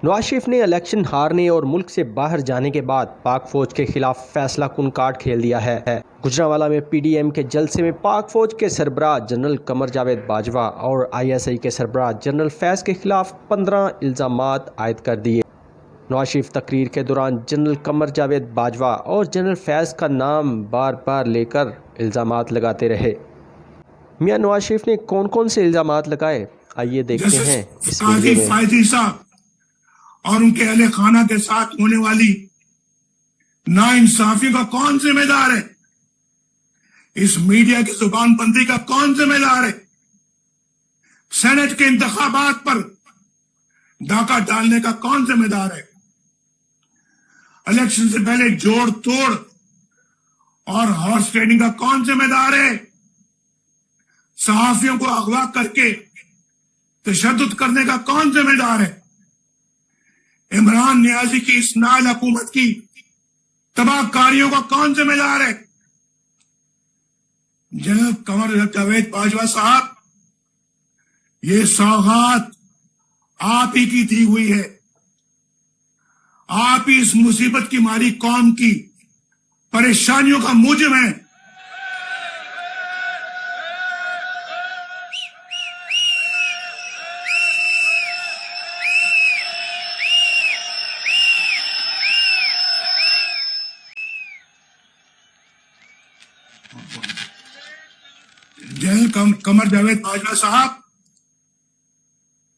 نواز شریف نے الیکشن ہارنے اور ملک سے باہر جانے کے بعد پاک فوج کے خلاف فیصلہ کن کارڈ کھیل دیا ہے۔ گوجرانوالہ میں پی ڈی ایم کے جلسے میں پاک فوج کے سربراہ جنرل قمر جاوید باجوہ اور آئی ایس آئی کے سربراہ جنرل فیض کے خلاف 15 الزامات عائد کر دیے۔ نواز شریف تقریر کے دوران جنرل قمر جاوید باجوہ اور جنرل فیض کا نام بار بار لے کر الزامات لگاتے رہے۔ میاں نواز شریف نے کون کون سے الزامات لگائے، آئیے دیکھتے ہیں اس ویڈیو میں۔ اور ان کے اہل خانہ کے ساتھ ہونے والی ناانصافی کا کون ذمہ دار ہے؟ اس میڈیا کی زبان بندی کا کون ذمہ دار ہے؟ سینٹ کے انتخابات پر ڈاکہ ڈالنے کا کون ذمہ دار ہے؟ الیکشن سے پہلے جوڑ توڑ اور ہارس ٹریڈنگ کا کون ذمہ دار ہے؟ صحافیوں کو اغوا کر کے تشدد کرنے کا کون ذمہ دار ہے؟ عمران نیازی کی اس نائل حکومت کی تباہ کاریوں کا کون ذمہ دار ہے؟ جنرل قمر جاوید باجوہ صاحب، یہ سوغات آپ ہی کی دی ہوئی ہے۔ آپ ہی اس مصیبت کی ماری قوم کی پریشانیوں کا موجب ہیں۔ جنرل قمر جاوید باجوہ صاحب،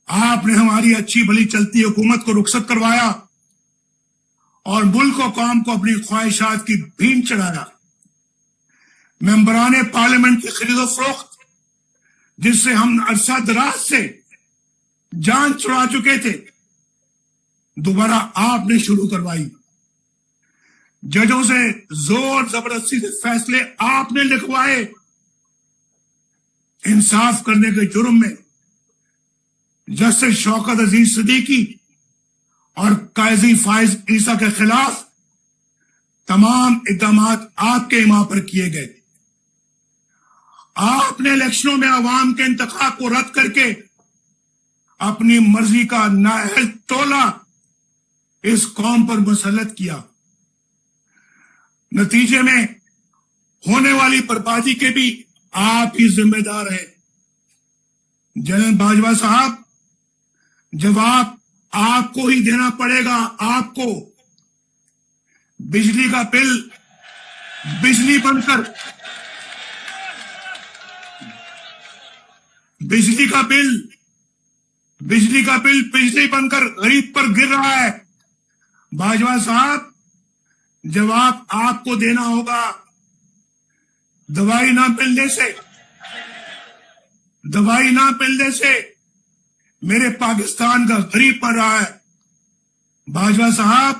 آپ نے ہماری اچھی بھلی چلتی حکومت کو رخصت کروایا اور ملک و قوم کو اپنی خواہشات کی بھین چڑھایا۔ ممبران پارلیمنٹ کی خرید و فروخت، جس سے ہم عرصہ دراز سے جان چھڑا چکے تھے، دوبارہ آپ نے شروع کروائی۔ ججوں سے زور زبردستی سے فیصلے آپ نے لکھوائے۔ انصاف کرنے کے جرم میں جسٹس شوکت عزیز صدیقی اور قاضی فائز عیسیٰ کے خلاف تمام اقدامات آپ کے ایما پر کیے گئے۔ آپ نے الیکشنوں میں عوام کے انتخاب کو رد کر کے اپنی مرضی کا نااہل ٹولہ اس قوم پر مسلط کیا۔ نتیجے میں ہونے والی بربادی کے بھی آپ ہی ذمہ دار ہیں۔ جنرل باجوہ صاحب، جواب آپ کو ہی دینا پڑے گا۔ آپ کو بجلی کا بل بجلی بن کر بجلی بن کر غریب پر گر رہا ہے۔ باجوہ صاحب، جواب آپ کو دینا ہوگا۔ دوائی نہ ملنے سے میرے پاکستان کا غریب مر رہا ہے۔ باجوہ صاحب،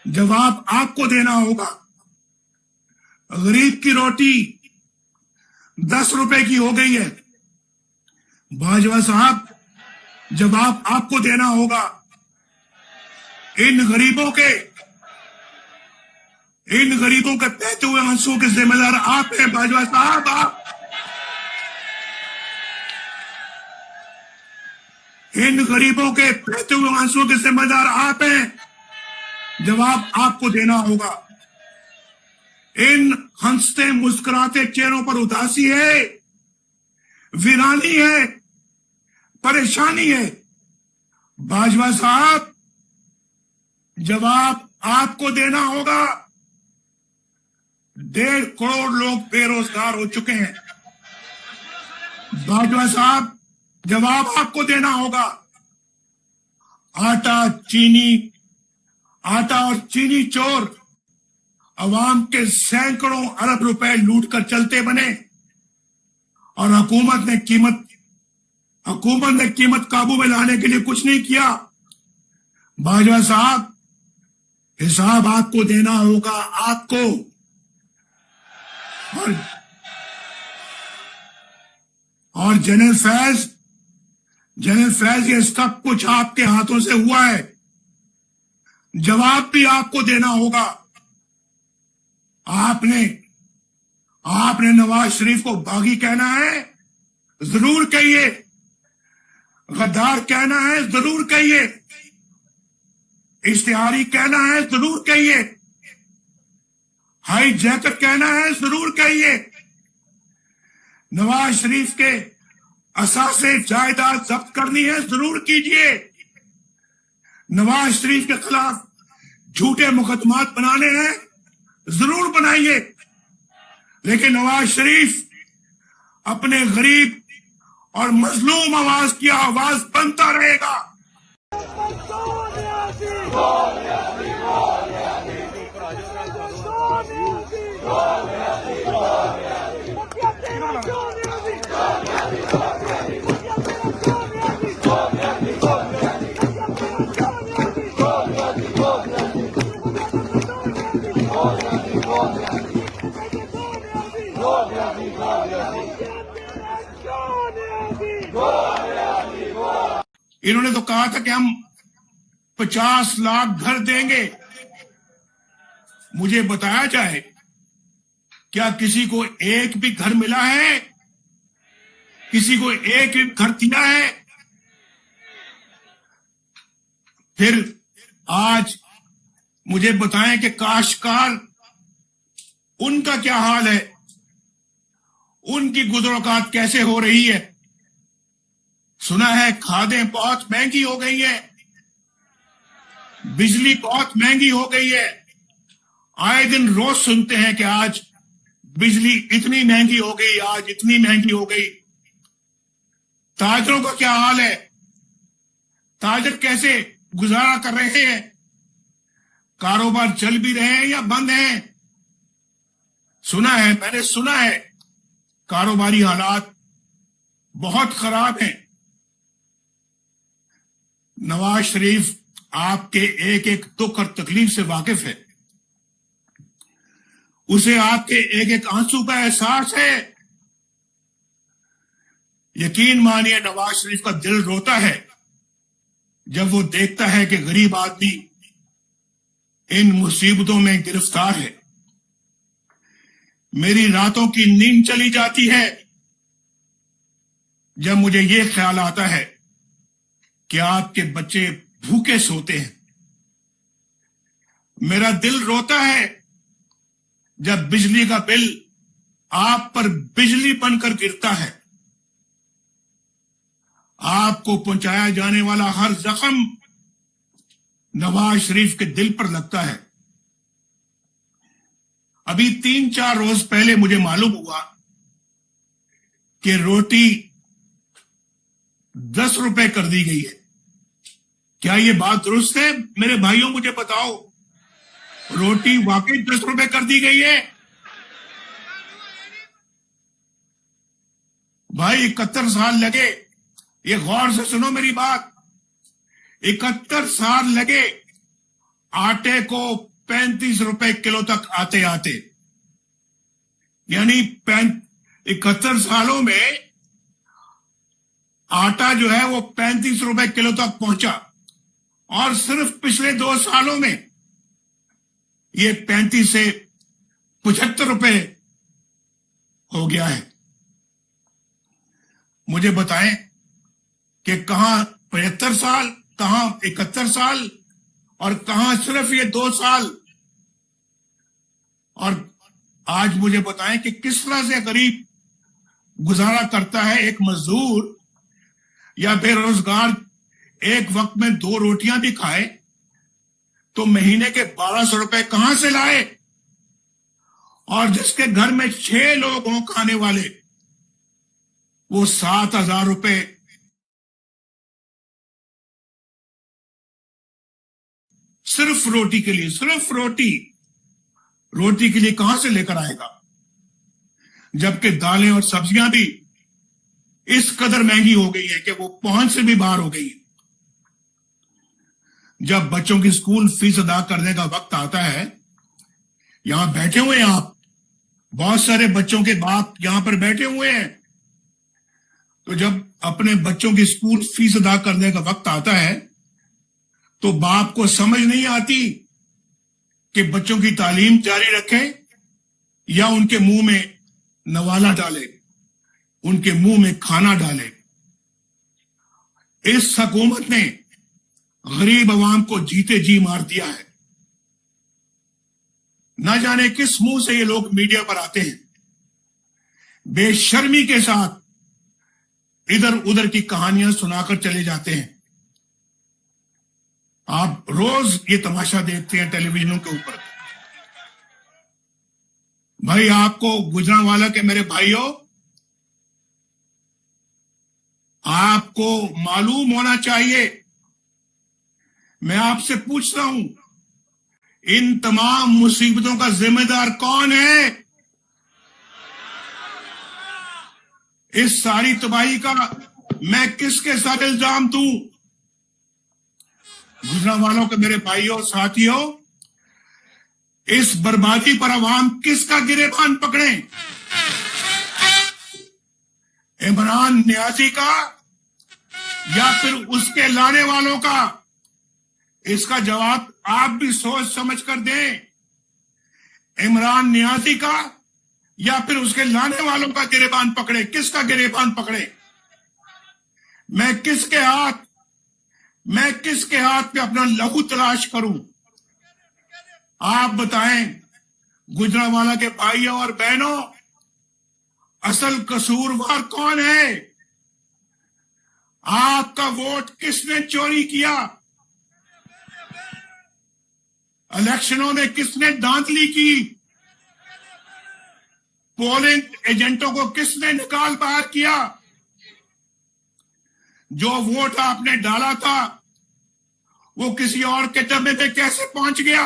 جواب آپ کو دینا ہوگا۔ غریب کی روٹی 10 روپے کی ہو گئی ہے۔ باجوہ صاحب، جواب آپ کو دینا ہوگا۔ ان غریبوں کے بہتے ہوئے آنسو کے ذمہ دار آپ ہیں۔ باجوہ صاحب، ان غریبوں کے بہتے ہوئے آنسو کے ذمہ دار آپ ہیں۔ جواب آپ کو دینا ہوگا۔ ان ہنستے مسکراتے چہروں پر اداسی ہے، ویرانی ہے، پریشانی ہے۔ باجوہ صاحب، جواب آپ کو دینا ہوگا۔ 1.5 کروڑ لوگ بے روزگار ہو چکے ہیں۔ باجوہ صاحب، جواب آپ کو دینا ہوگا۔ آٹا اور چینی چور عوام کے سینکڑوں ارب روپے لوٹ کر چلتے بنے اور حکومت نے قیمت قابو میں لانے کے لیے کچھ نہیں کیا۔ باجوہ صاحب، حساب آپ کو دینا ہوگا۔ آپ کو اور جنرل فیض، یہ سب کچھ آپ کے ہاتھوں سے ہوا ہے۔ جواب بھی آپ کو دینا ہوگا۔ آپ نے نواز شریف کو باغی کہنا ہے، ضرور کہیے۔ غدار کہنا ہے، ضرور کہیے۔ इश्तिहारी कहना है जरूर कहिए, हाई जैकेट कहना है जरूर कहिए, नवाज शरीफ के असासे जायदाद जब्त करनी है जरूर कीजिए, नवाज शरीफ के खिलाफ झूठे मुकदमात बनाने हैं जरूर बनाइए, लेकिन नवाज शरीफ अपने गरीब और मजलूम आवाज की आवाज बनता रहेगा। इन्होंने तो कहा था कि हम 50 लाख घर देंगे। मुझे बताया जाए, क्या किसी को एक भी घर मिला है? किसी को एक भी घर दिया है? फिर आज मुझे बताएं कि काश्तकार, उनका क्या हाल है? उनकी गुजरोकात कैसे हो रही है? सुना है खादें बहुत महंगी हो गई है, बिजली बहुत महंगी हो गई है। आए दिन रोज सुनते हैं कि आज बिजली इतनी महंगी हो गई, आज इतनी महंगी हो गई। ताजरों का क्या हाल है? ताजर कैसे गुजारा कर रहे हैं? कारोबार चल भी रहे हैं या बंद हैं? सुना है, मैंने सुना है, कारोबारी हालात बहुत खराब हैं। नवाज शरीफ आपके एक एक दुख और तकलीफ से वाकिफ है, उसे आपके एक एक आंसू का एहसास है। यकीन मानिए, नवाज शरीफ का दिल रोता है जब वो देखता है कि गरीब आदमी इन मुसीबतों में गिरफ्तार है। मेरी रातों की नींद चली जाती है जब मुझे ये ख्याल आता है कि आपके बच्चे भूखे सोते हैं। मेरा दिल रोता है जब बिजली का बिल आप पर बिजली बनकर गिरता है। आपको पहुंचाया जाने वाला हर जख्म नवाज शरीफ के दिल पर लगता है। अभी 3-4 रोज पहले मुझे मालूम हुआ कि रोटी 10 रुपए कर दी गई है। क्या ये बात दुरुस्त है? मेरे भाइयों, मुझे बताओ, रोटी वाकई 10 रुपए कर दी गई है? भाई 71 साल लगे, ये गौर से सुनो मेरी बात, 71 साल लगे आटे को 35 रुपए किलो तक आते आते, यानी 71 सालों में आटा जो है वो 35 रुपए किलो तक पहुंचा, और सिर्फ पिछले 2 सालों में ये 35 से 75 रुपए हो गया है। मुझे बताएं कि कहां 75 साल, कहां 71 साल, और कहां सिर्फ ये 2 साल। और आज मुझे बताएं कि किस तरह से गरीब गुजारा करता है। एक मजदूर या बेरोजगार एक वक्त में 2 रोटियां भी खाए तो महीने के 1200 रुपए कहां से लाए? और जिसके घर में 6 लोग हों खाने वाले, वो 7,000 रुपए सिर्फ रोटी के लिए, सिर्फ रोटी के लिए कहां से लेकर आएगा? जबकि दालें और सब्जियां भी इस कदर महंगी हो गई है कि वो पहुंच से भी बाहर हो गई है। जब बच्चों की स्कूल फीस अदा करने का वक्त आता है, यहां बैठे हुए हैं आप, बहुत सारे बच्चों के बाप यहां पर बैठे हुए हैं, तो जब अपने बच्चों की स्कूल फीस अदा करने का वक्त आता है तो बाप को समझ नहीं आती कि बच्चों की तालीम जारी रखे या उनके मुंह में नवाला डाले, उनके मुंह में खाना डाले। इस हुकूमत ने गरीब अवाम को जीते जी मार दिया है। न जाने किस मुंह से ये लोग मीडिया पर आते हैं, बेशर्मी के साथ इधर उधर की कहानियां सुनाकर चले जाते हैं। आप रोज ये तमाशा देखते हैं टेलीविजनों के ऊपर। भाई आपको गुजरांवाला के मेरे भाइयों, आपको मालूम होना चाहिए, मैं आपसे पूछ रहा हूं, इन तमाम मुसीबतों का जिम्मेदार कौन है? इस सारी तबाही का मैं किसके साथ इल्जाम दूं? गुजरांवालों के मेरे भाइयों साथियों, इस बर्बादी पर अवाम किसका गिरेबान पकड़े? इमरान नियाजी का या फिर उसके लाने वालों का? इसका जवाब आप भी सोच समझ कर दें। इमरान नियाजी का या फिर उसके लाने वालों का गिरेबान पकड़े? किसका गिरेबान पकड़े? मैं किसके हाथ पे अपना लहू तलाश करूं? आप बताएं गुजरांवाला के भाइयों और बहनों, असल कसूरवार कौन है? आपका वोट किसने चोरी किया? इलेक्शनों में किसने धांधली की? पोलिंग एजेंटों को किसने निकाल बाहर किया? जो वोट आपने डाला था वो किसी और के डब्बे पे कैसे पहुंच गया?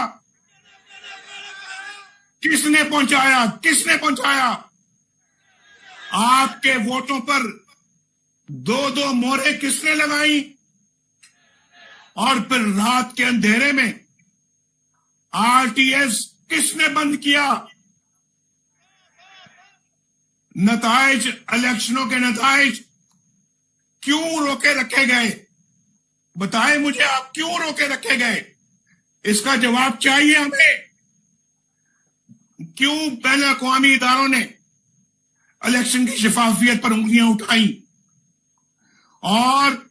किसने पहुंचाया? आपके वोटों पर दो मोहरें किसने लगाई? और फिर रात के अंधेरे में आरटीएस किसने बंद किया? नताइज, इलेक्शनों के नताइज क्यों रोके रखे गए? बताएं मुझे, आप क्यों रोके रखे गए? इसका जवाब चाहिए हमें। क्यों बैन अक़वामी इदारों ने इलेक्शन की शफाफियत पर उंगलियां उठाई और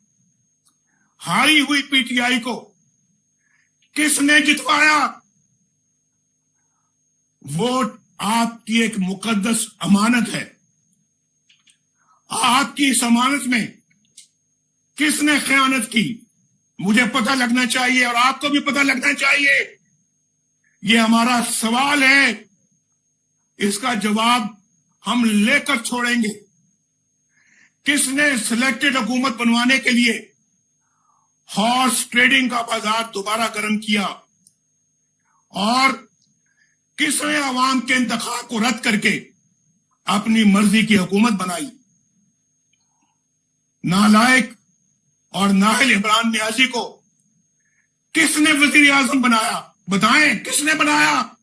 हारी हुई पीटीआई को किसने जितवाया? वोट आपकी एक मुकद्दस अमानत है। आपकी इस अमानत में किसने खयानत की? मुझे पता लगना चाहिए और आपको भी पता लगना चाहिए। ये हमारा सवाल है, इसका जवाब हम लेकर छोड़ेंगे। किसने सिलेक्टेड हुकूमत बनवाने के लिए हॉर्स ट्रेडिंग का बाजार दोबारा गर्म किया? और किसने अवाम के इंतखाब को रद्द करके अपनी मर्जी की हुकूमत बनाई? नालायक और नाहिल इमरान नियाजी को किसने वजीर आजम बनाया? बताएं, किसने बनाया?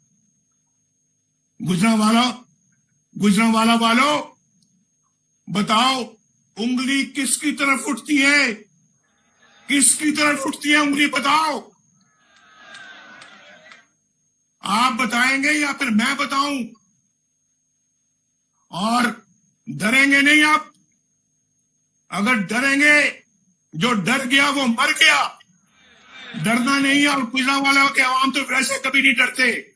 गुजरांवाला वालों, बताओ, उंगली किसकी तरफ उठती है? किसकी तरफ उठती है उंगली? बताओ। आप बताएंगे या फिर मैं बताऊं? और डरेंगे नहीं आप। अगर डरेंगे, जो डर गया वो मर गया। डरना नहीं है। और गुजरांवाला के अवाम तो वैसे कभी नहीं डरते।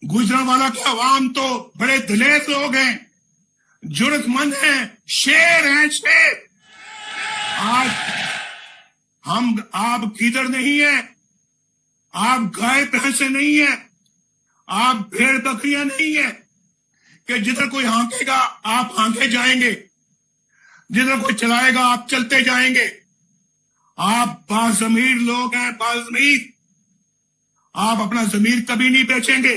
गुजरांवाला के अवाम तो बड़े दिलेर लोग हैं, जुर्रतमंद हैं, शेर हैं, शेर। आज आप गीदड़ नहीं है, आप गाय भैंसे नहीं है, आप भेड़ बकरियां नहीं है कि जिधर कोई हाँकेगा आप हाँके जाएंगे, जिधर कोई चलाएगा आप चलते जाएंगे। आप बाज़मीर लोग हैं, बाज़मीर। आप अपना जमीर कभी नहीं बेचेंगे।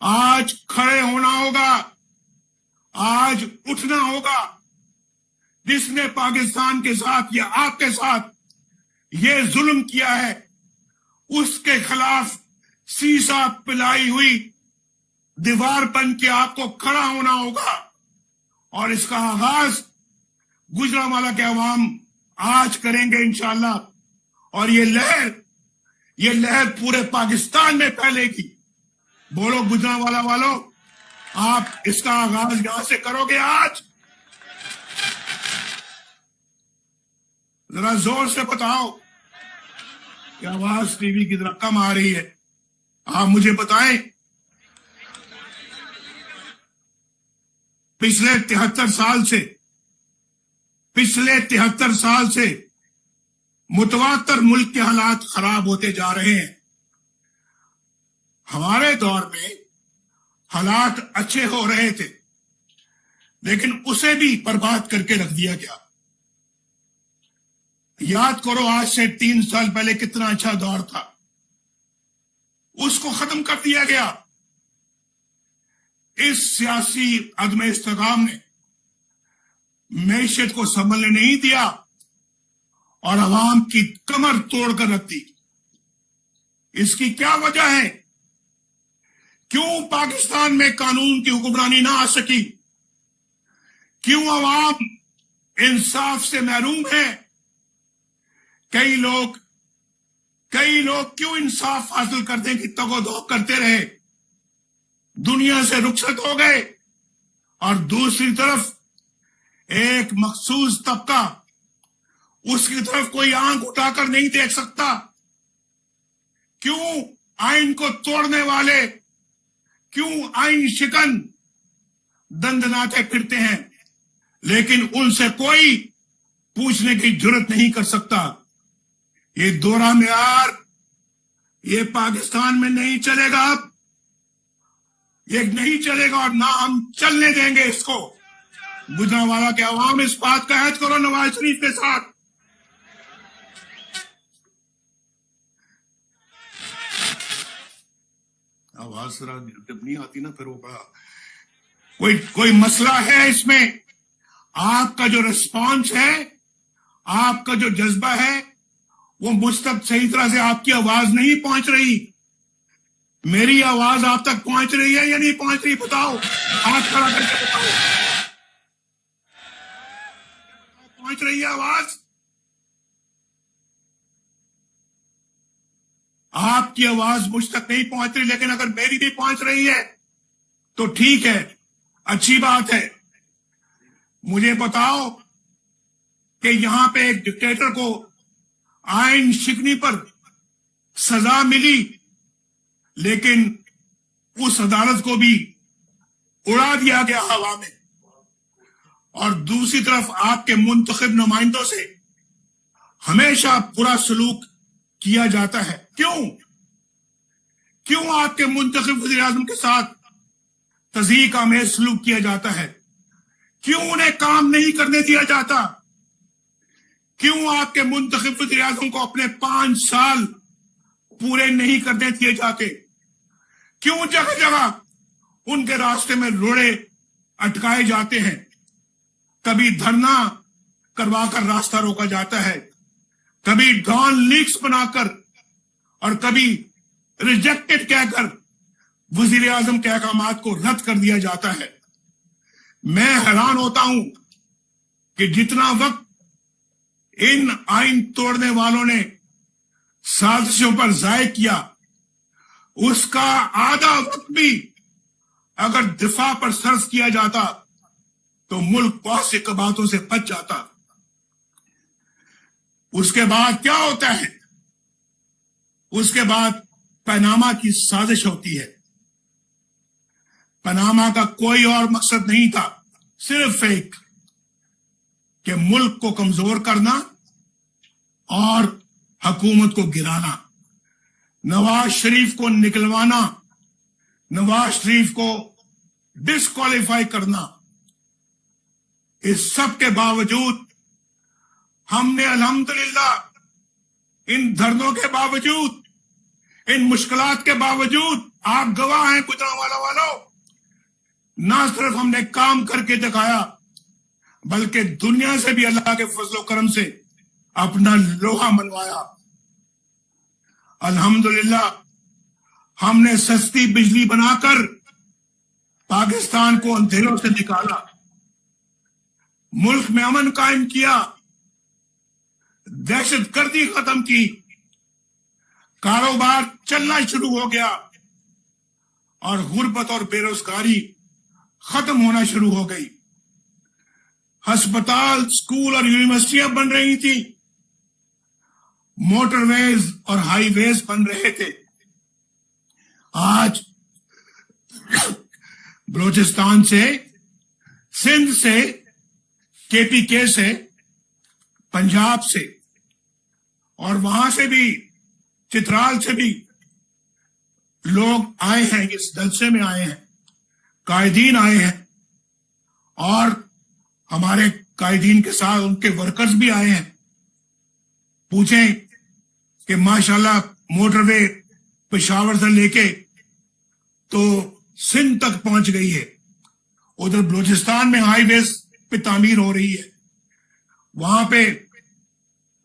आज खड़े होना होगा, आज उठना होगा। जिसने पाकिस्तान के साथ या आपके साथ ये जुल्म किया है, उसके खिलाफ सीसा पिलाई हुई दीवार बन के आपको खड़ा होना होगा। और इसका आगाज गुजरांवाला के अवाम आज करेंगे इंशाअल्लाह। और ये लहर पूरे पाकिस्तान में फैलेगी। बोलो गुजरांवाला वालों, आप इसका आगाज यहां से करोगे आज। ذرا زور سے بتاؤ کہ آواز ٹی وی کی طرح کم آ رہی ہے. آپ مجھے بتائیں پچھلے 73 سال سے متواتر ملک کے حالات خراب ہوتے جا رہے ہیں. ہمارے دور میں حالات اچھے ہو رہے تھے لیکن اسے بھی برباد کر کے رکھ دیا گیا. یاد کرو آج سے 3 سال پہلے کتنا اچھا دور تھا, اس کو ختم کر دیا گیا. اس سیاسی عدم استحکام نے معیشت کو سنبھلنے نہیں دیا اور عوام کی کمر توڑ کر رکھ دی. اس کی کیا وجہ ہے؟ کیوں پاکستان میں قانون کی حکمرانی نہ آ سکی؟ کیوں عوام انصاف سے محروم ہے؟ کئی لوگ کیوں انصاف حاصل کرنے کی تگ و دو کرتے رہے, دنیا سے رخصت ہو گئے, اور دوسری طرف ایک مخصوص طبقہ اس کی طرف کوئی آنکھ اٹھا کر نہیں دیکھ سکتا. کیوں آئین کو توڑنے والے, کیوں آئین شکن دندناتے پھرتے ہیں لیکن ان سے کوئی پوچھنے کی جرت نہیں کر سکتا. یہ دورہ معیار یہ پاکستان میں نہیں چلے گا, اب یہ نہیں چلے گا اور نہ ہم چلنے دیں گے اس کو. گجرانوالہ کے عوام اس بات کا عہد کرو نواز شریف کے ساتھ. آواز ذرا جب نہیں آتی نا پھر وہ بڑا کوئی مسئلہ ہے اس میں. آپ کا جو ریسپانس ہے, آپ کا جو جذبہ ہے, وہ مجھ تک صحیح طرح سے آپ کی آواز نہیں پہنچ رہی. میری آواز آپ تک پہنچ رہی ہے یا نہیں پہنچ رہی؟ بتاؤ, ہاتھ کھڑا کر کے بتاؤ. پہنچ رہی ہے آواز؟ آپ کی آواز مجھ تک نہیں پہنچ رہی, لیکن اگر میری بھی پہنچ رہی ہے تو ٹھیک ہے, اچھی بات ہے. مجھے بتاؤ کہ یہاں پہ ایک ڈکٹیٹر کو آئین شکنی پر سزا ملی لیکن اس عدالت کو بھی اڑا دیا گیا ہوا میں, اور دوسری طرف آپ کے منتخب نمائندوں سے ہمیشہ برا سلوک کیا جاتا ہے. کیوں آپ کے منتخب وزیر اعظم کے ساتھ تضحیک آمیز سلوک کیا جاتا ہے؟ کیوں انہیں کام نہیں کرنے دیا جاتا؟ کیوں آپ کے منتخب وزیر اعظم کو اپنے 5 سال پورے نہیں کرنے دیے جاتے؟ کیوں جگہ جگہ ان کے راستے میں روڑے اٹکائے جاتے ہیں؟ کبھی دھرنا کروا کر راستہ روکا جاتا ہے, کبھی ڈان لیکس بنا کر اور کبھی ریجیکٹڈ کہہ کر وزیر اعظم کے احکامات کو رد کر دیا جاتا ہے. میں حیران ہوتا ہوں کہ جتنا وقت ان آئین توڑنے والوں نے سازشوں پر ضائع کیا, اس کا آدھا وقت بھی اگر دفاع پر صرف کیا جاتا تو ملک بہت سی کباہتوں سے بچ جاتا. اس کے بعد کیا ہوتا ہے؟ اس کے بعد پاناما کی سازش ہوتی ہے. پاناما کا کوئی اور مقصد نہیں تھا, صرف ایک کہ ملک کو کمزور کرنا اور حکومت کو گرانا, نواز شریف کو نکلوانا, نواز شریف کو ڈسکوالیفائی کرنا. اس سب کے باوجود ہم نے الحمدللہ ان دھرنوں کے باوجود, ان مشکلات کے باوجود, آپ گواہ ہیں گجرانوالہ والوں, نہ صرف ہم نے کام کر کے دکھایا بلکہ دنیا سے بھی اللہ کے فضل و کرم سے اپنا لوہا منوایا. الحمدللہ ہم نے سستی بجلی بنا کر پاکستان کو اندھیروں سے نکالا, ملک میں امن قائم کیا, دہشت گردی ختم کی, کاروبار چلنا شروع ہو گیا اور غربت اور بے روزگاری ختم ہونا شروع ہو گئی. ہسپتال, اسکول اور یونیورسٹیاں بن رہی تھی, موٹر ویز اور ہائی ویز بن رہے تھے. آج بلوچستان سے، سندھ سے، کے پی کے سے، پنجاب سے اور وہاں سے بھی، چترال سے بھی لوگ آئے ہیں، اس جلسے میں آئے ہیں، قائدین آئے ہیں، اور ہمارے قائدین کے ساتھ ان کے ورکرز بھی آئے ہیں. پوچھیں کہ ماشاءاللہ موٹر وے پشاور سے لے کے تو سندھ تک پہنچ گئی ہے. ادھر بلوچستان میں ہائی ویز پہ تعمیر ہو رہی ہے. وہاں پہ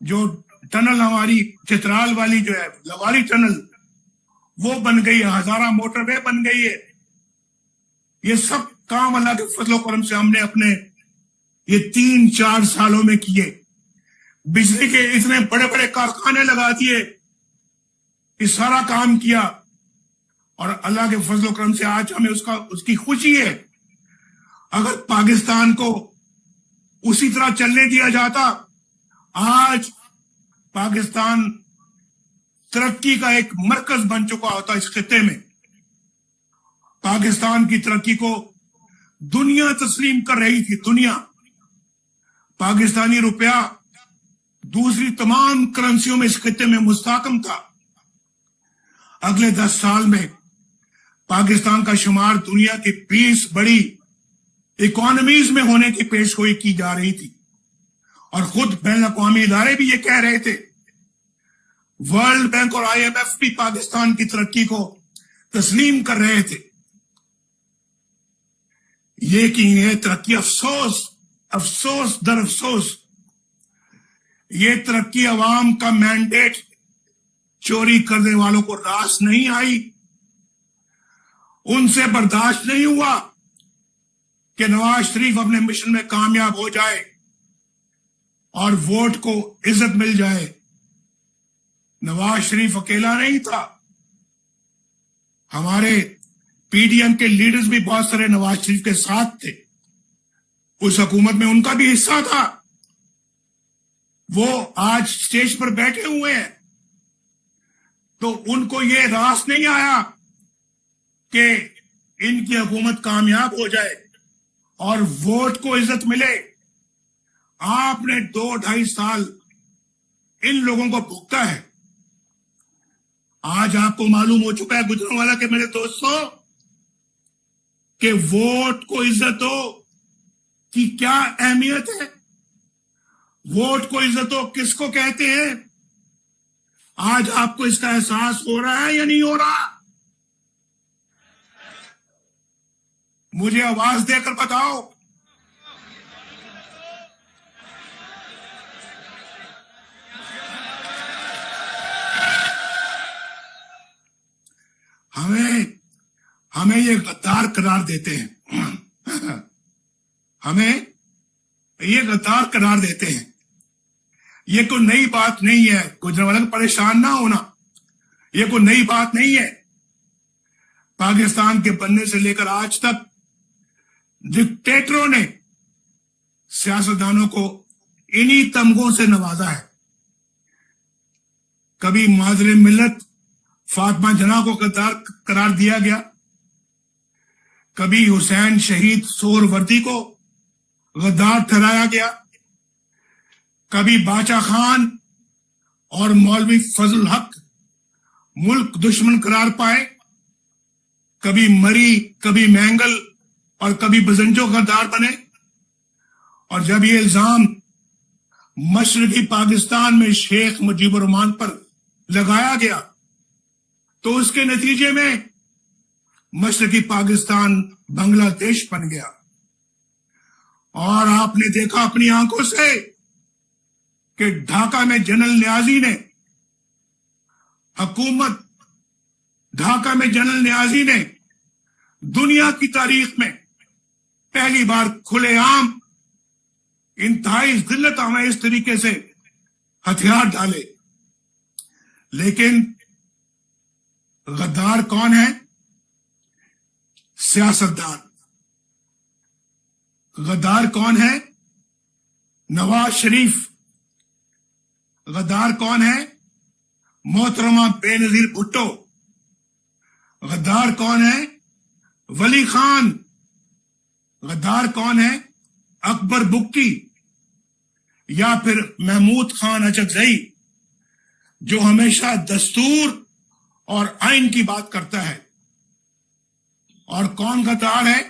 جو ٹنل ہماری چترال والی جو ہے لواری ٹنل، وہ بن گئی ہے. ہزارہ موٹر وے بن گئی ہے. یہ سب کام اللہ کے فضل و کرم سے ہم نے اپنے یہ 3-4 سالوں میں کیے. بجلی کے اتنے بڑے بڑے کارخانے لگا دیے، یہ سارا کام کیا، اور اللہ کے فضل و کرم سے آج ہمیں اس کی خوشی ہے. اگر پاکستان کو اسی طرح چلنے دیا جاتا، آج پاکستان ترقی کا ایک مرکز بن چکا ہوتا اس خطے میں. پاکستان کی ترقی کو دنیا تسلیم کر رہی تھی. دنیا پاکستانی روپیہ دوسری تمام کرنسیوں میں اس خطے میں مستحکم تھا. اگلے 10 سال میں پاکستان کا شمار دنیا کی 20 بڑی اکانومیز میں ہونے کی پیشگوئی کی جا رہی تھی، اور خود بین الاقوامی ادارے بھی یہ کہہ رہے تھے. ورلڈ بینک اور آئی ایم ایف بھی پاکستان کی ترقی کو تسلیم کر رہے تھے. یہ ترقی افسوس در افسوس، یہ ترقی عوام کا مینڈیٹ چوری کرنے والوں کو راس نہیں آئی. ان سے برداشت نہیں ہوا کہ نواز شریف اپنے مشن میں کامیاب ہو جائے اور ووٹ کو عزت مل جائے. نواز شریف اکیلا نہیں تھا، ہمارے پی ڈی ایم کے لیڈرز بھی بہت سارے نواز شریف کے ساتھ تھے. اس حکومت میں ان کا بھی حصہ تھا. وہ آج سٹیج پر بیٹھے ہوئے ہیں، تو ان کو یہ راس نہیں آیا کہ ان کی حکومت کامیاب ہو جائے اور ووٹ کو عزت ملے. آپ نے 2-2.5 سال ان لوگوں کو بھگتا ہے. آج آپ کو معلوم ہو چکا ہے گجرانوالہ کے میرے دوستوں کہ ووٹ کو عزت دو کی کیا اہمیت ہے. ووٹ کو عزت دو کس کو کہتے ہیں؟ آج آپ کو اس کا احساس ہو رہا ہے یا نہیں ہو رہا؟ مجھے آواز دے کر بتاؤ. ہمیں یہ غدار قرار دیتے ہیں. ہمیں یہ غدار قرار دیتے ہیں. یہ کوئی نئی بات نہیں ہے. گجرانوالہ پریشان نہ ہونا، یہ کوئی نئی بات نہیں ہے. پاکستان کے بننے سے لے کر آج تک ڈکٹیٹروں نے سیاستدانوں کو انہی تمغوں سے نوازا ہے. کبھی مادر ملت فاطمہ جناح کو غدار قرار دیا گیا، کبھی حسین شہید سور وردی کو غدار ٹھہرایا گیا، کبھی باچا خان اور مولوی فضل الحق ملک دشمن قرار پائے، کبھی مری، کبھی مینگل اور کبھی بزنجو غدار بنے. اور جب یہ الزام مشرقی پاکستان میں شیخ مجیب الرحمان پر لگایا گیا تو اس کے نتیجے میں مشرقی پاکستان بنگلہ دیش بن گیا. اور آپ نے دیکھا اپنی آنکھوں سے کہ ڈھاکہ میں جنرل نیازی نے ڈھاکہ میں جنرل نیازی نے دنیا کی تاریخ میں پہلی بار کھلے عام انتہائی ذلت آمیز طریقے سے ہتھیار ڈالے. لیکن غدار کون ہے؟ سیاستدان. غدار کون ہے؟ نواز شریف. غدار کون ہے؟ मोहतरमा बेनजीर भुट्टो। गद्दार कौन है? वली खान। गद्दार कौन है? अकबर बुक्की या फिर महमूद खान अचकजई, जो हमेशा दस्तूर और आइन की बात करता है। और कौन गद्दार है?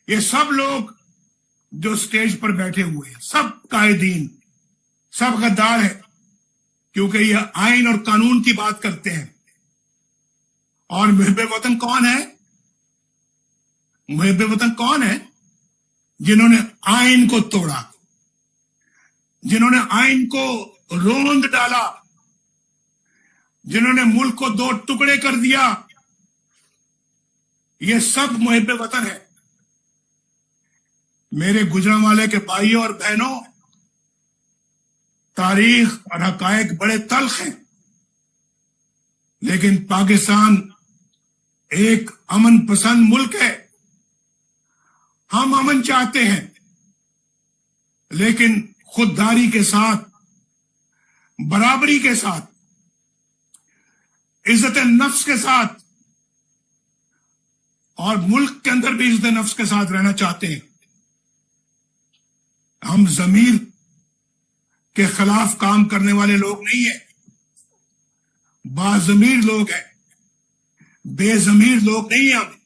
ये सब लोग जो स्टेज पर बैठे हुए हैं, सब कायदीन, सब गद्दार है, क्योंकि ये आइन और कानून की बात करते हैं। और मुहिब्बे वतन कौन है? मुहिब्बे वतन कौन है? जिन्होंने आइन को तोड़ा, जिन्होंने आइन को रोंद डाला, जिन्होंने मुल्क को दो टुकड़े कर दिया, ये सब मुहिब्बे वतन है। मेरे गुजरांवाले के भाइयों और बहनों, तारीख और हकायक बड़े तल्ख हैं, लेकिन पाकिस्तान एक अमन पसंद मुल्क है। हम अमन चाहते हैं, लेकिन खुददारी के साथ, बराबरी के साथ, इज्जत नफ्स के साथ, और मुल्क के अंदर भी इज्जत नफ्स के साथ रहना चाहते हैं। हम ज़मीर के खिलाफ काम करने वाले लोग नहीं हैं, बाज़मीर लोग हैं, बेज़मीर लोग नहीं हैं हम।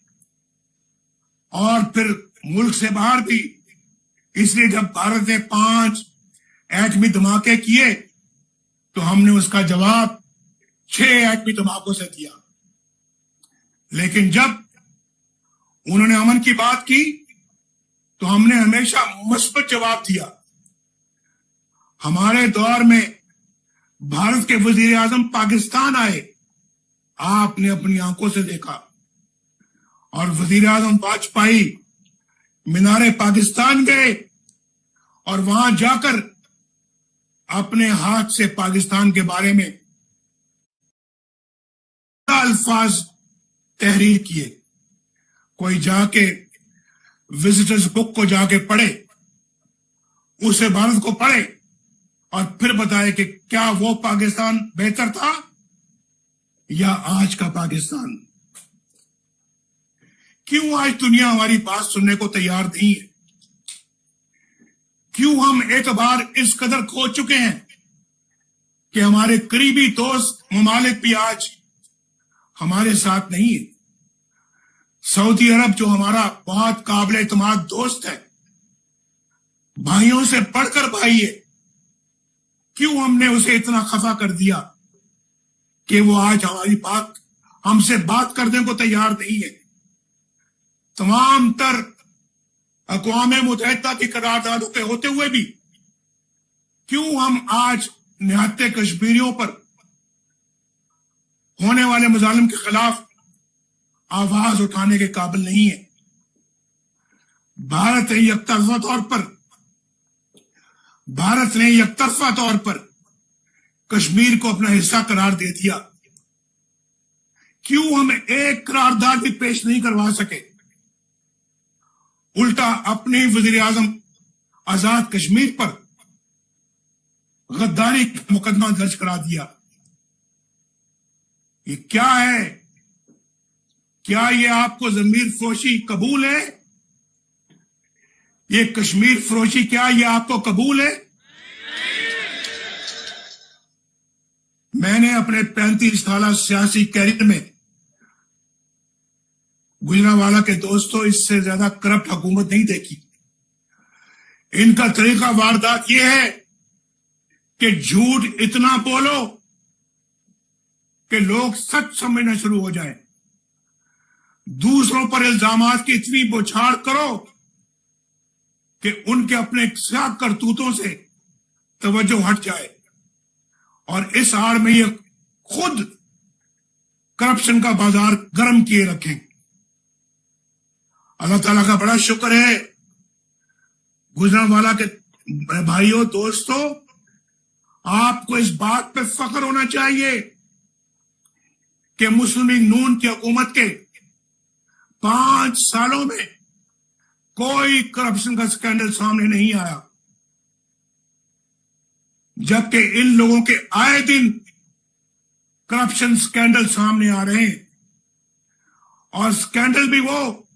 और फिर मुल्क से बाहर भी, इसलिए जब भारत ने 5 एटमी धमाके किए तो हमने उसका जवाब 6 एटमी धमाकों से दिया। लेकिन जब उन्होंने अमन की बात की तो हमने हमेशा मुस्बत जवाब दिया। हमारे दौर में भारत के वजीर आजम पाकिस्तान आए, आपने अपनी आंखों से देखा, और वजीर आजम वाजपेयी मीनारे पाकिस्तान गए और वहां जाकर अपने हाथ से पाकिस्तान के बारे में अल्फाज तहरीर किए। कोई जाके विजिटर्स बुक को जाके पढ़े, उसे भारत को पढ़े और फिर बताए कि क्या वो पाकिस्तान बेहतर था या आज का पाकिस्तान। क्यों आज दुनिया हमारी बात सुनने को तैयार नहीं है? क्यों हम एतबार इस कदर खो चुके हैं कि हमारे करीबी दोस्त ममालिक भी आज हमारे साथ नहीं है? सऊदी अरब, जो हमारा बहुत काबिल एतमाद दोस्त है, भाइयों से बढ़कर भाई है, क्यों हमने उसे इतना खफा कर दिया कि वो आज हमारी बात, हमसे बात करने को तैयार नहीं है? तमाम तर अक़वाम मुत्तहिदा की करारदादों के होते हुए भी क्यों हम आज निहत्ते कश्मीरियों पर होने वाले मजालिम के खिलाफ आवाज उठाने के काबिल नहीं है? भारत ने यकतरफा तौर पर कश्मीर को अपना हिस्सा करार दे दिया। क्यों हम एक करारदाद भी पेश नहीं करवा सके? उल्टा अपने ही वजीर आजम आजाद कश्मीर पर गद्दारी का मुकदमा दर्ज करा दिया। ये क्या है? क्या ये आपको ज़मीर फरोशी कबूल है? ये कश्मीर फरोशी, क्या ये आपको कबूल है? मैंने अपने 35 साल सियासी कैरियर में, गुजरांवाला के दोस्तों, इससे ज्यादा करप्ट हुकूमत नहीं देखी। इनका तरीका वारदात यह है कि झूठ इतना बोलो कि लोग सच समझना शुरू हो जाए, दूसरों पर इल्जामात की इतनी बौछार करो कि उनके अपने खिलाफ करतूतों से तवज्जो हट जाए, और इस आड़ में ये खुद करप्शन का बाजार गर्म किए रखें। अल्लाह ताला का बड़ा शुक्र है, गुजरांवाला के भाइयों दोस्तों, आपको इस बात पे फख्र होना चाहिए कि मुस्लिम लीग नून की हुकूमत के 5 सालों में कोई करप्शन का स्कैंडल सामने नहीं आया, जबकि इन लोगों के आए दिन करप्शन स्कैंडल सामने आ रहे हैं, और स्कैंडल भी वो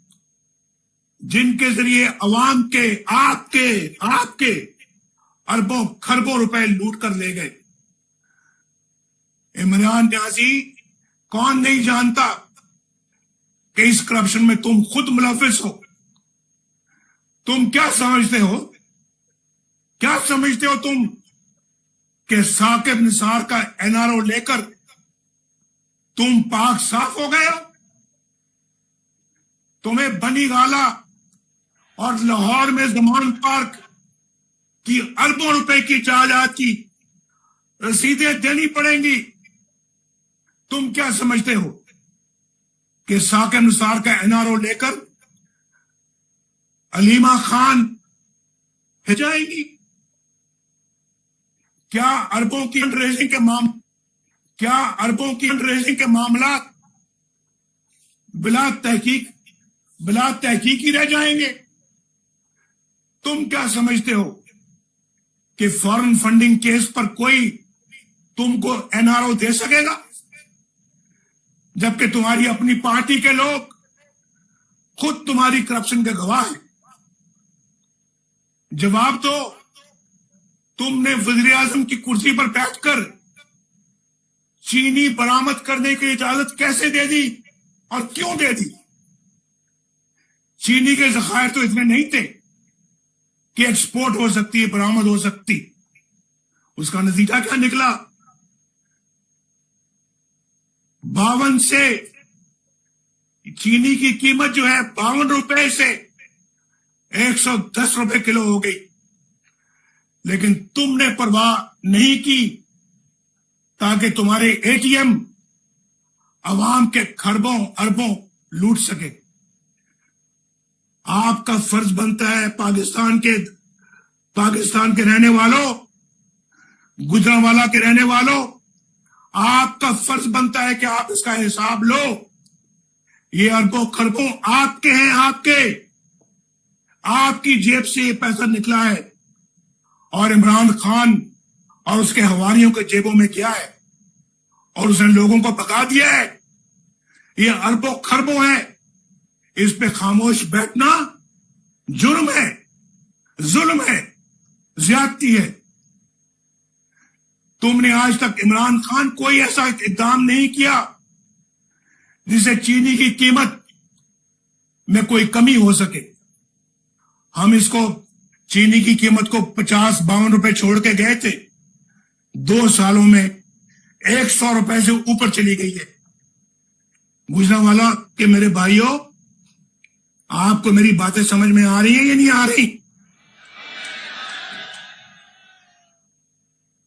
जिनके जरिए अवाम के, आपके अरबों खरबों रुपए लूट कर ले गए। इमरान न्याजी, कौन नहीं जानता कि इस करप्शन में तुम खुद मुलविस हो। तुम क्या समझते हो तुम कि साकिब निसार का एनआरओ लेकर तुम पाक साफ हो गए हो? तुम्हें बनी गाला और लाहौर में जमान पार्क की अरबों रुपए की जायदाद की रसीदें देनी पड़ेंगी। तुम क्या समझते हो कि साकिब निसार का एनआरओ लेकर अलीमा खान जाएंगी? क्या अरबों की फंड रेजिंग के मामला बिला तहकीक ही रह जाएंगे? तुम क्या समझते हो कि फॉरेन फंडिंग केस पर कोई तुमको एनआरओ दे सकेगा, जबकि तुम्हारी अपनी पार्टी के लोग खुद तुम्हारी करप्शन के गवाह हैं? जवाब दो, तुमने वज़ीर आज़म की कुर्सी पर बैठकर चीनी बरामद करने की इजाजत कैसे दे दी और क्यों दे दी? चीनी के ज़खायर तो इतने नहीं थे कि एक्सपोर्ट हो सकती है, बरामद हो सकती। उसका नतीजा क्या निकला? 52 से चीनी की कीमत जो है 52 रुपए से 110 रुपए किलो हो गई। लेकिन तुमने परवाह नहीं की ताकि तुम्हारे एटीएम अवाम के खरबों अरबों लूट सके। आपका फर्ज बनता है पाकिस्तान के रहने वालों, गुजरांवाला के रहने वालों, आपका फर्ज बनता है कि आप इसका हिसाब लो। ये अरबों खरबों आपके हैं, आपकी जेब से ये पैसा निकला है और इमरान खान और उसके हवारियों के जेबों में गया है और उसने लोगों को भगा दिया है। ये अरबों खरबों है, इस पे खामोश बैठना जुर्म है, जुल्म है, ज्यादती है। तुमने आज तक इमरान खान कोई ऐसा इक़दाम नहीं किया जिससे चीनी की कीमत में कोई कमी हो सके। हम इसको चीनी की कीमत को 50-52 रुपए छोड़ के गए थे, 2 सालों में 100 रुपए से ऊपर चली गई है। गुजरांवाला के मेरे भाइयों, आपको मेरी बातें समझ में आ रही है या नहीं आ रही?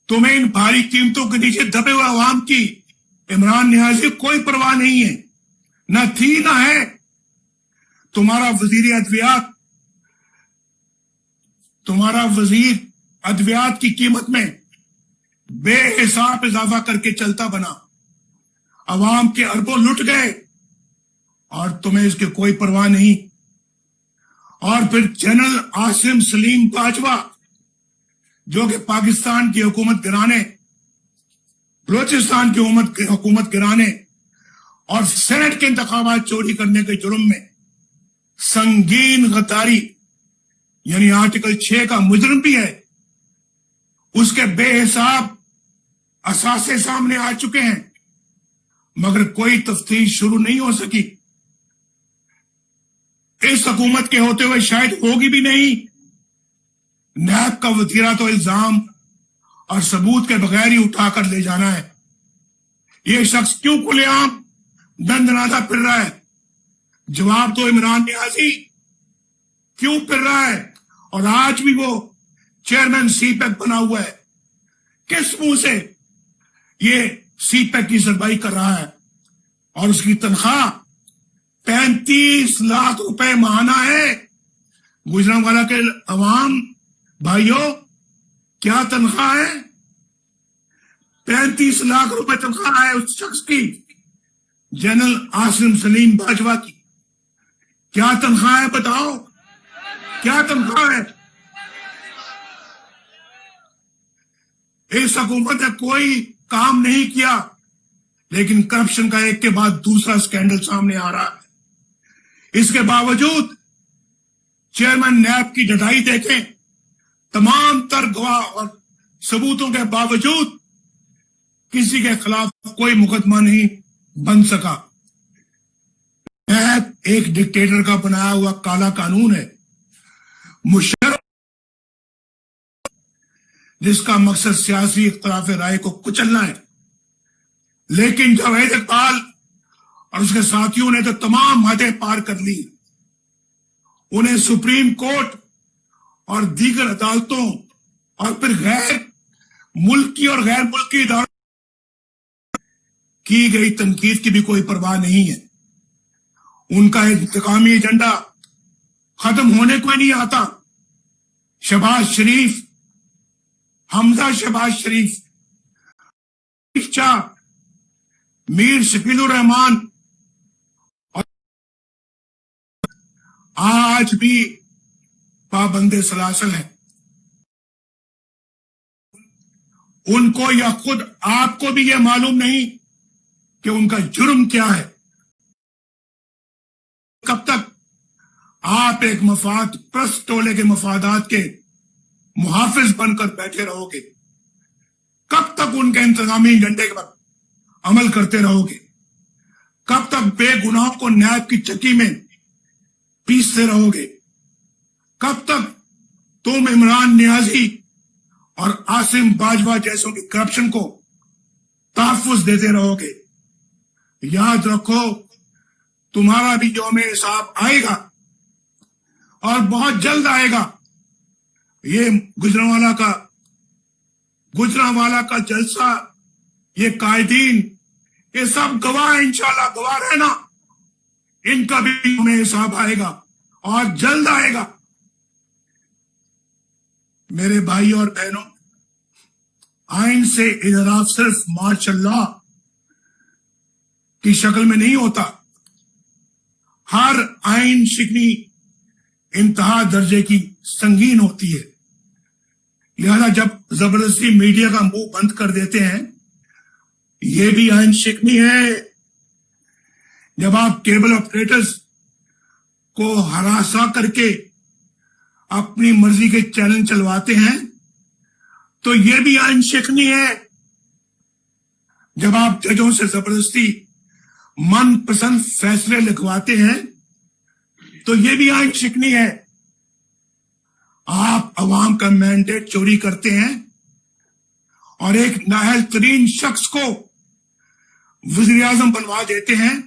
तुम्हें इन भारी कीमतों के नीचे दबे हुए अवाम की इमरान न्याजी कोई परवाह नहीं है, न थी न है। तुम्हारा वजीर अद्वियात की कीमत में बेहिसाब इजाफा करके चलता बना, अवाम के अरबों लुट गए और तुम्हें इसके कोई परवाह नहीं। और फिर जनरल आसिम सलीम बाजवा, जो कि पाकिस्तान की हुकूमत गिराने, बलोचिस्तान की हुकूमत गिराने और सेनेट के इंतखाबात चोरी करने के जुर्म में संगीन गद्दारी यानी आर्टिकल 6 का मुजरिम भी है, उसके बेहिसाब असासे सामने आ चुके हैं, मगर कोई तफ्तीश शुरू नहीं हो सकी। इस हुकूमत के होते हुए शायद होगी भी नहीं। नैब का वतीरा तो इल्जाम और सबूत के बगैर ही उठाकर ले जाना है। ये शख्स क्यों खुलेआम दंदनाता फिर रहा है? जवाब दो इमरान न्याजी, क्यों फिर रहा है? और आज भी वो चेयरमैन सीपैक बना हुआ है। किस मुंह से ये सीपैक की सरमाई कर रहा है? और उसकी तनख्वाह 35 लाख रुपए माहाना है। गुजरांवाला के अवाम भाइयों, क्या तनख्वाह है? 35 लाख रुपए तनख्वाह है उस शख्स की, जनरल आसिम सलीम बाजवा की। क्या तनख्वाह है बताओ, क्या तनख्वाह है? इस हुकूमत ने कोई काम नहीं किया लेकिन करप्शन का एक के बाद दूसरा स्कैंडल सामने आ रहा है। इसके बावजूद चेयरमैन नैब की डटाई देखें, तमाम तर गवाह और सबूतों के बावजूद किसी के खिलाफ कोई मुकदमा नहीं बन सका। नैब एक डिक्टेटर का बनाया हुआ काला कानून है, मुशर्रफ जिसका मकसद सियासी इख्तिलाफ राय को कुचलना है। लेकिन जावेद इकबाल और उसके साथियों ने तो तमाम हदें पार कर ली। उन्हें सुप्रीम कोर्ट और दीगर अदालतों और फिर गैर मुल्की और गैर मुल्की इदारों की गई तनकीद की भी कोई परवाह नहीं है। उनका इंतकामी एजेंडा खत्म होने को ही नहीं आता। शहबाज शरीफ, हमजा शहबाज शरीफ, शाह, मीर शकीलुर रहमान और आज भी पाबंदे सलासल हैं। उनको या खुद आपको भी यह मालूम नहीं कि उनका जुर्म क्या है। कब तक आप एक मफाद प्रस्त टोले के मफादात के मुहाफिज बनकर बैठे रहोगे? कब तक उनके इंतजामी एजेंडे पर अमल करते रहोगे? कब तक बेगुनाहों को नैब की चक्की में पीसते रहोगे? कब तक तुम इमरान नियाजी और आसिम बाजवा जैसों की करप्शन को तहफ्फुज देते रहोगे? याद रखो, तुम्हारा भी यौम हिसाब आएगा और बहुत जल्द आएगा। ये गुजरांवाला का जलसा, ये कायदीन, ये सब गवाह, इंशाल्लाह गवाह रहना, इनका भी यौम हिसाब आएगा और जल्द आएगा। मेरे भाई और बहनों, आइन से इजराफ सिर्फ माशाअल्लाह की शक्ल में नहीं होता। हर आइन शिकनी इंतहा दर्जे की संगीन होती है। लिहाजा जब जबरदस्ती मीडिया का मुंह बंद कर देते हैं, यह भी आइन शिकनी है। जब आप केबल ऑपरेटर्स को हरासा करके अपनी मर्जी के चैनल चलवाते हैं, तो यह भी आइन शिकनी है। जब आप जजों से जबरदस्ती मनपसंद फैसले लिखवाते हैं, तो यह भी आइन शिकनी है। आप अवाम का मैंडेट चोरी करते हैं और एक नाअहल तरीन शख्स को वज़ीर आज़म बनवा देते हैं,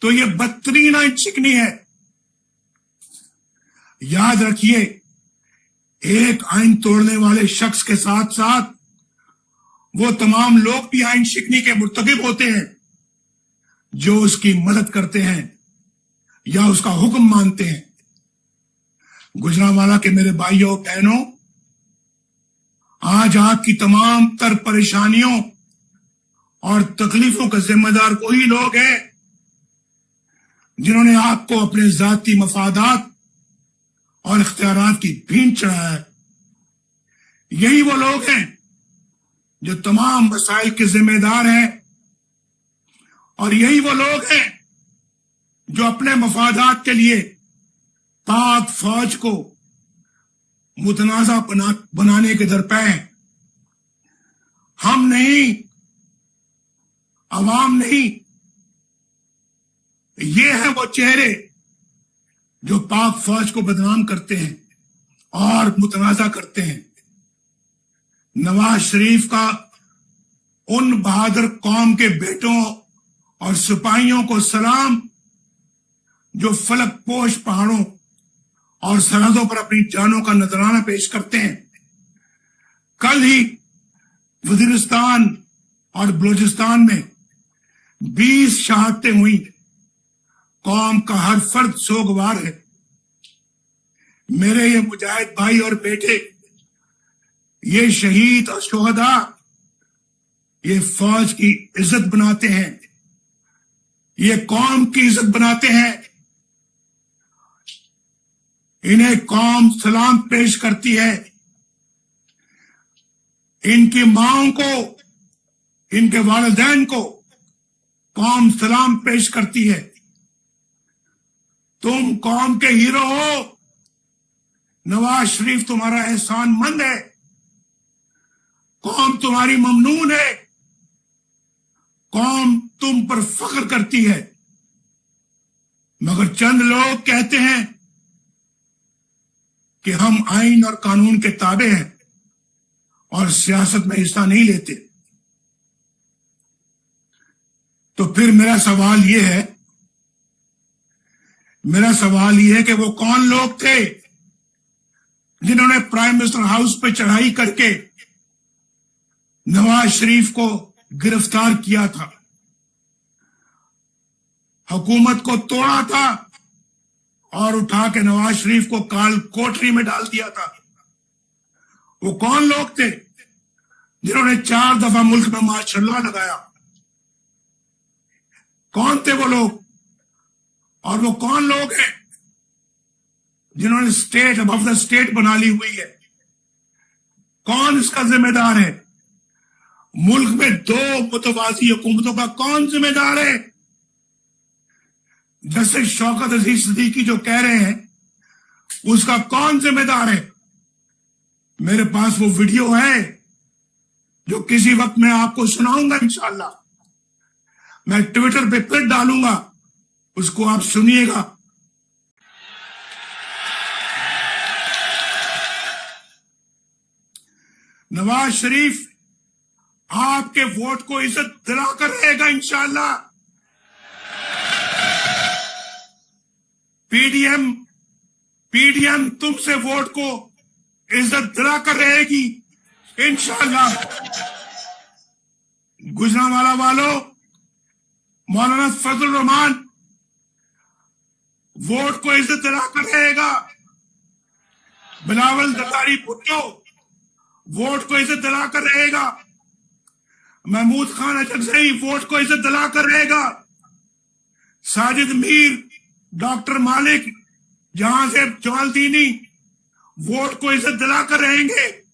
तो यह बदतरीन आइन शिकनी है। याद रखिए, एक आइन तोड़ने वाले शख्स के साथ साथ वो तमाम लोग भी आइन शिकनी के मुर्तकिब होते हैं जो उसकी मदद करते हैं या उसका हुक्म मानते हैं। गुजरांवाला के मेरे भाइयों बहनों, आज आपकी तमाम तर परेशानियों और तकलीफों का जिम्मेदार वही लोग हैं जिन्होंने आपको अपने जाती मफादात और इख्तियारात की भींट चढ़ाया है। यही वो लोग हैं जो तमाम मसाइल के जिम्मेदार हैं, और यही वो लोग हैं जो अपने मफादात के लिए पाक फौज को मुतनाज़ा बनाने के दरपे हैं। हम नहीं, अवाम नहीं, ये हैं वो चेहरे जो पाक फौज को बदनाम करते हैं और मुतनाज़ा करते हैं। नवाज शरीफ का उन बहादुर कौम के बेटों और सिपाहियों को सलाम जो फलक पोश पहाड़ों और सरहदों पर अपनी जानों का नजराना पेश करते हैं। कल ही वजीरिस्तान और बलूचिस्तान में 20 शहादतें हुई। कौम का हर फर्द सोगवार है। मेरे ये मुजाहिद भाई और बेटे, ये शहीद और शोहदा, ये फौज की इज्जत बनाते हैं, ये कौम की इज्जत बनाते हैं। इन्हें कौम सलाम पेश करती है। इनकी माओं को, इनके वालिदैन को कौम सलाम पेश करती है। तुम कौम के हीरो हो। नवाज शरीफ तुम्हारा एहसान मंद है। कौम तुम्हारी ममनून है। कौम तुम पर फख्र करती है। मगर चंद लोग कहते हैं कि हम आइन और कानून के ताबे हैं और सियासत में हिस्सा नहीं लेते। तो फिर मेरा सवाल यह है कि वो कौन लोग थे जिन्होंने प्राइम मिनिस्टर हाउस पे चढ़ाई करके नवाज शरीफ को गिरफ्तार किया था, हुकूमत को तोड़ा था और उठा के नवाज शरीफ को काल कोठरी में डाल दिया था। वो कौन लोग थे जिन्होंने 4 दफा मुल्क में मार्शल लॉ लगाया? कौन थे वो लोग? और वो कौन लोग हैं जिन्होंने स्टेट अबव द स्टेट बना ली हुई है? कौन इसका जिम्मेदार है? मुल्क में 2 मुतवाजी हुकूमतों का कौन जिम्मेदार है? जैसे शौकत अजीज सिद्दीकी जो कह रहे हैं, उसका कौन जिम्मेदार है? मेरे पास वो वीडियो है जो किसी वक्त मैं आपको सुनाऊंगा इंशाअल्लाह। मैं ट्विटर पे फिर डालूंगा, उसको आप सुनिएगा। नवाज शरीफ आपके वोट को इज्जत दिलाकर रहेगा इंशाअल्लाह। पीडीएम तुमसे वोट को इज्जत दिलाकर रहेगी इंशाअल्लाह। गुजरांवाला वालों, मौलाना फजल रहमान वोट को इज्जत दिलाकर रहेगा। बिलावल जरदारी भुट्टो वोट को इज्जत दिलाकर रहेगा। महमूद खान अजगजई वोट को इज्जत दिलाकर रहेगा। साजिद मीर, डॉक्टर मालिक, जहां से जमालदीनी वोट को इज्जत दिलाकर रहेंगे।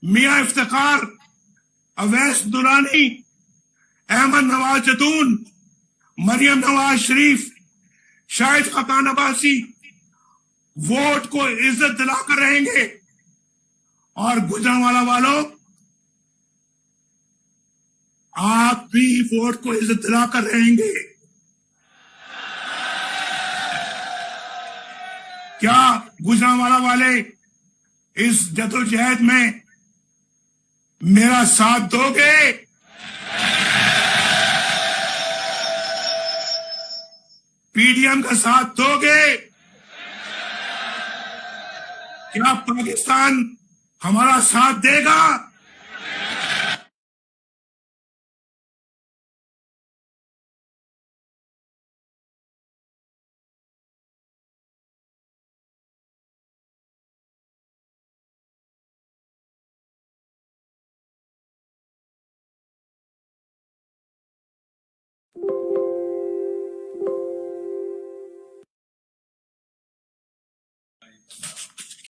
मियां इफ्तिखार, अवैस दुरानी, अहमद नवाज जदून, मरियम नवाज शरीफ, शाहिद खकान अब्बासी वोट को इज्जत दिलाकर रहेंगे। और गुजरांवाला वालों, आप भी वोट को इज्जत दिलाकर रहेंगे। क्या गुजरांवाला वाले इस जदोजहद में मेरा साथ दोगे? पीडीएम का साथ दोगे? क्या पाकिस्तान हमारा साथ देगा?